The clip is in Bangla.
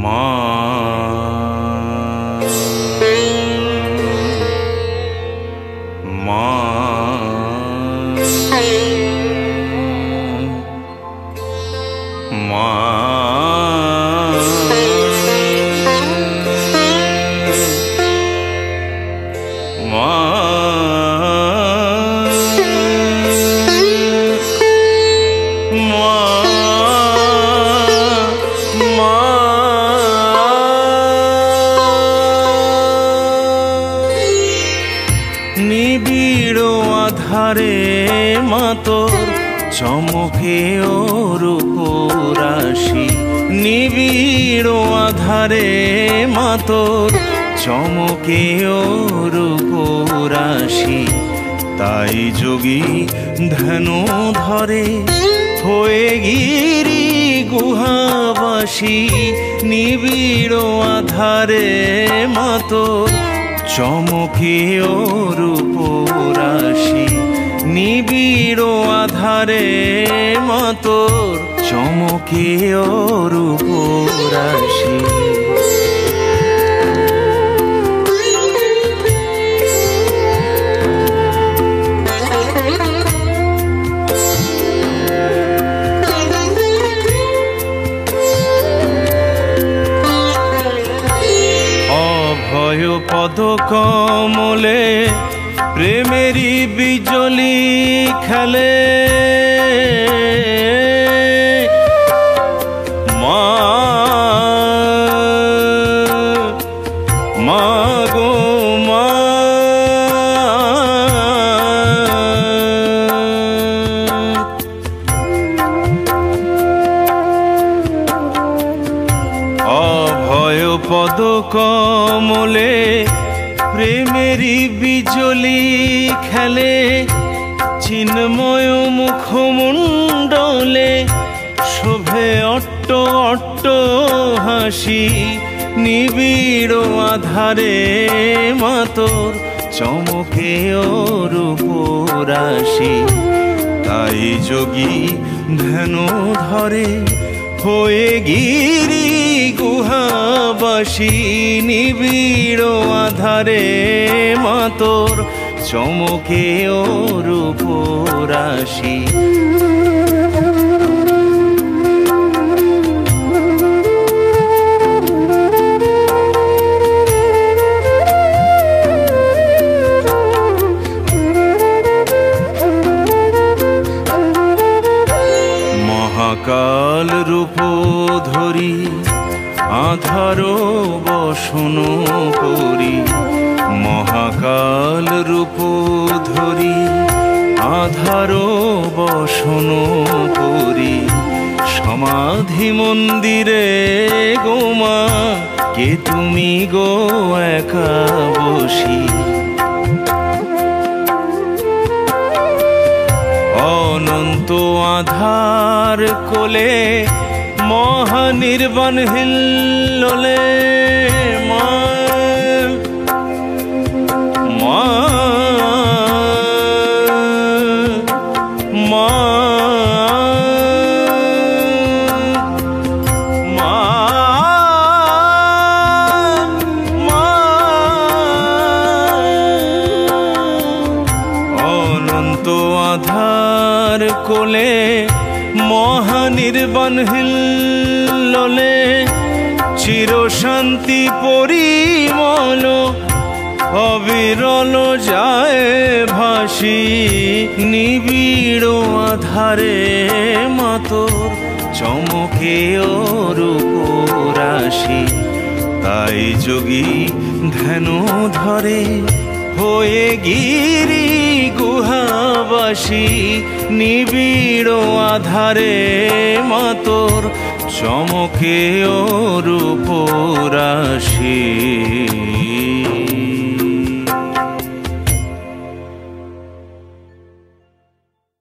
মা মা মা নিবিড় আধারে মা তোর চমকে রূপ রাশি, নিবিড় আধারে মা তোর চমকে রূপ রাশি। তাই যোগী ধ্যান ধরে হয়ে গিরি গুহাবাসী, নিবিড় আধারে মা তোর চমকে রূপ রাশি, নিবিড় আধারে মা তোর চমকে রূপ রাশি। অভয় পদ কমলে প্রেমেরই বিজলি খেলে, মা মা গো মা অভয় পদ কমলে প্রেমেরই বিজলি খেলে, চিন্ময় মুখমণ্ডলে শোভে অট্ট অট্ট হাসি, নিবিড় আধারে মা তোর চমকে রূপ রাশি। তাই যোগী ধ্যান ধরে হয়ে গিরি গুহাবাসী, নিবিড় আধারে মা তোর চমকে রূপ রাশি। মহাকাল রূপ ধরি আধার বসন করি, মহাকাল রূপ ধরি আধার বসন করি। সমাধি মন্দিরে গো মা কে তুমি গো একা বসি, অনন্ত আধার কোলে মহানির্বাণ হিল্লোলে, মা মা মা মা অনন্ত আধার কোলে মহানির্বাণ হিল্লোলে, চির শান্তি পরিমল অবিরল যায় ভাসি, নিবিড় আধারে মা তোর চমকে রূপ রাশি। তাই যোগী ধ্যান ধরে হয়ে গিরি গুহাবাসী, নিবিড় আধারে মা তোর চমকে রূপ রাশি।